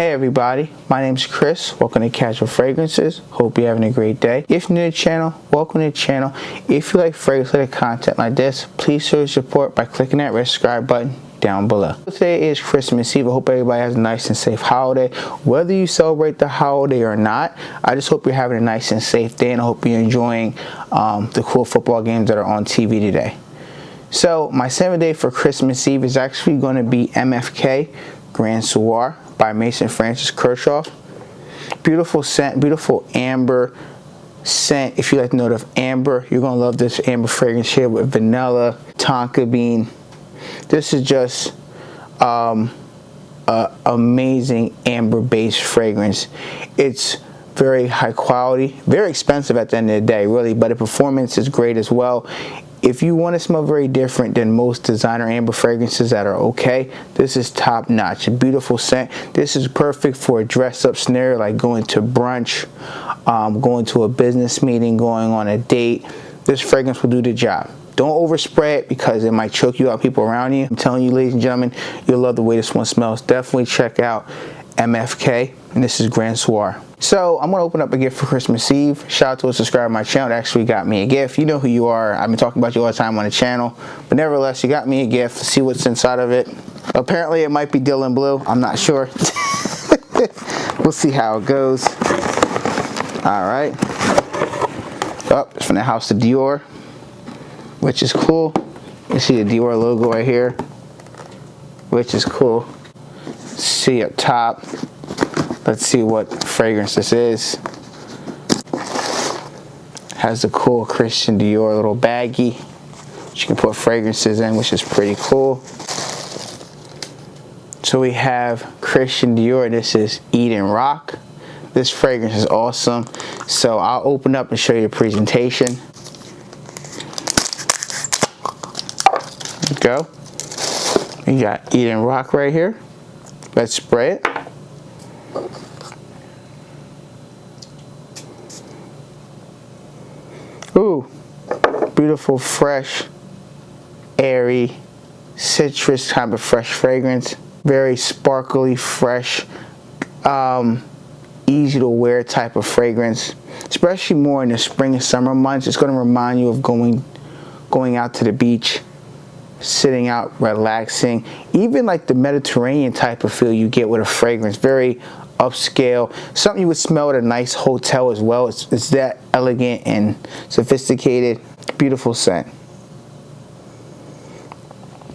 Hey everybody, my name's Chris. Welcome to Casual Fragrances. Hope you're having a great day. If you're new to the channel, welcome to the channel. If you like fragrance-related content like this, please show your support by clicking that red subscribe button down below. Today is Christmas Eve. I hope everybody has a nice and safe holiday. Whether you celebrate the holiday or not, I just hope you're having a nice and safe day, and I hope you're enjoying the cool football games that are on TV today. So my 7th day for Christmas Eve is actually going to be MFK Grand Soir by Mason Francis Kershaw. Beautiful scent, beautiful amber scent. If you like the note of amber, you're going to love this amber fragrance here with vanilla, tonka bean. This is just amazing amber based fragrance. It's very high quality, very expensive at the end of the day, really, but the performance is great as well. If you want to smell very different than most designer amber fragrances that are okay, this is top notch. A beautiful scent. This is perfect for a dress up scenario like going to brunch, going to a business meeting, going on a date. This fragrance will do the job. Don't overspray it because it might choke you out, people around you. I'm telling you, ladies and gentlemen, you'll love the way this one smells. Definitely check out MFK, and this is Grand Soir. So I'm gonna open up a gift for Christmas Eve. Shout out to a subscriber to my channel that actually got me a gift. You know who you are. I've been talking about you all the time on the channel, but nevertheless, you got me a gift. Let's see what's inside of it. Apparently, it might be Dylan Blue. I'm not sure. We'll see how it goes. All right. Oh, it's from the house of Dior, which is cool. You see the Dior logo right here, which is cool. See up top. Let's see what fragrance this is. Has a cool Christian Dior little baggie. You can put fragrances in, which is pretty cool. So we have Christian Dior. This is Eden Rock. This fragrance is awesome. So I'll open up and show you the presentation. There we go. We got Eden Rock right here. Let's spray it. Ooh, beautiful, fresh, airy, citrus type of fresh fragrance. Very sparkly, fresh, easy to wear type of fragrance. Especially more in the spring and summer months. It's going to remind you of going out to the beach, sitting out, relaxing. Even like the Mediterranean type of feel you get with a fragrance. Very upscale, something you would smell at a nice hotel as well. It's that elegant and sophisticated. Beautiful scent.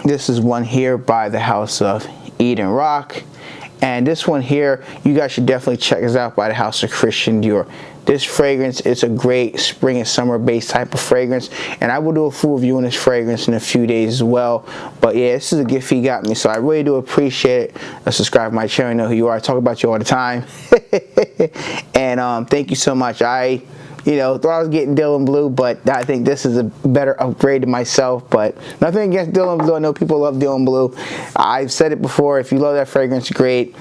This is one here by the house of Eden Rock, and this one here, you guys should definitely check this out, by the house of Christian Dior. This fragrance is a great spring and summer based type of fragrance, and I will do a full review on this fragrance in a few days as well. But yeah, this is a gift he got me, so I really do appreciate it. Subscribe to my channel, you know who you are. I talk about you all the time. And thank you so much. I thought I was getting Dylan Blue, but I think this is a better upgrade to myself. But nothing against Dylan Blue. I know people love Dylan Blue. I've said it before. If you love that fragrance, great.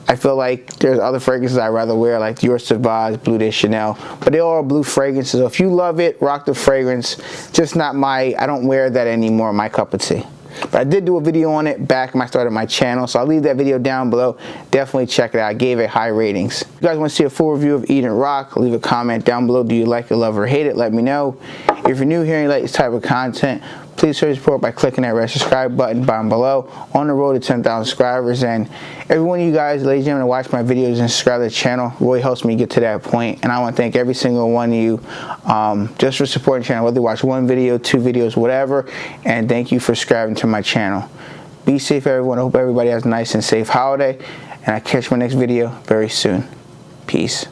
I feel like there's other fragrances I'd rather wear, like Dior Sauvage, Bleu de Chanel, but they all are blue fragrances. So if you love it, rock the fragrance. Just not I don't wear that anymore, my cup of tea. But I did do a video on it back when I started my channel, so I'll leave that video down below. Definitely check it out. I gave it high ratings. If you guys want to see a full review of Eden Rock, leave a comment down below. Do you like it, love it, or hate it? Let me know. If you're new here and you like this type of content, please show your support by clicking that red subscribe button down below. On the road to 10,000 subscribers, and every one of you guys, ladies and gentlemen, watch my videos and subscribe to the channel really helps me get to that point. And I want to thank every single one of you just for supporting the channel, whether you watch one video, 2 videos, whatever. And thank you for subscribing to my channel. Be safe, everyone. I hope everybody has a nice and safe holiday, and I'll catch my next video very soon. Peace.